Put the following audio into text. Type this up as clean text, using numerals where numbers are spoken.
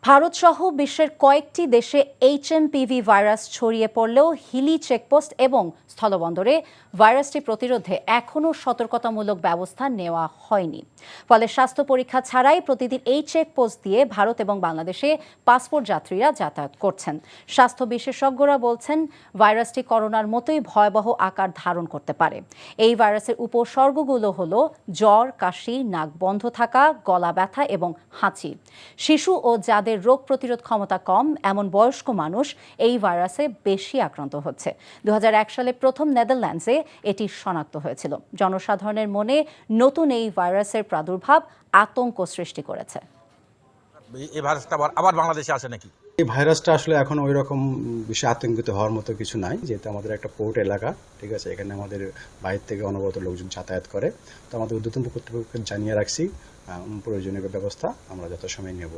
ভারতসহ বিশ্বের কয়েকটি দেশে এইচএমপিভি ভাইরাস ছড়িয়ে পড়লেও হিলি চেকপোস্ট এবং স্থলবন্দরে ভাইরাসটি প্রতিরোধে এখনও সতর্কতামূলক ব্যবস্থা নেওয়া হয়নি। ফলে স্বাস্থ্য পরীক্ষা ছাড়াই প্রতিদিন এই চেকপোস্ট দিয়ে ভারত এবং বাংলাদেশে পাসপোর্ট যাত্রীরা যাতায়াত করছেন। স্বাস্থ্য বিশেষজ্ঞরা বলছেন, ভাইরাসটি করোনার মতোই ভয়াবহ আকার ধারণ করতে পারে। এই ভাইরাসের উপসর্গগুলো হলো জ্বর, কাশি, নাক বন্ধ থাকা, গলা ব্যথা এবং হাঁচি। শিশু ও যাদের রোগ প্রতিরোধ ক্ষমতা কম এমন বয়স্ক মানুষ এই ভাইরাসে বেশি আক্রান্ত হচ্ছে। 2001 সালে প্রথম নেদারল্যান্ডসে এটি শনাক্ত হয়েছিল। জনসাধারণের মনে নতুন এই ভাইরাসের প্রাদুর্ভাব আতঙ্ক সৃষ্টি করেছে। এই ভাইরাসটা আবার বাংলাদেশে আসে নাকি? এই ভাইরাসটা আসলে এখন ওই রকম বিষয়ে আতঙ্কিত হওয়ার মতো কিছু নাই, যেহেতু আমাদের একটা পোর্ট এলাকা, ঠিক আছে, এখানে আমাদের বাইরে থেকে অনবরত লোকজন যাতায়াত করে। তো আমাদের ঊর্ধ্বতন কর্তৃপক্ষকে জানিয়ে রাখছি, প্রয়োজনীয় ব্যবস্থা আমরা যথাসময়ে নেব।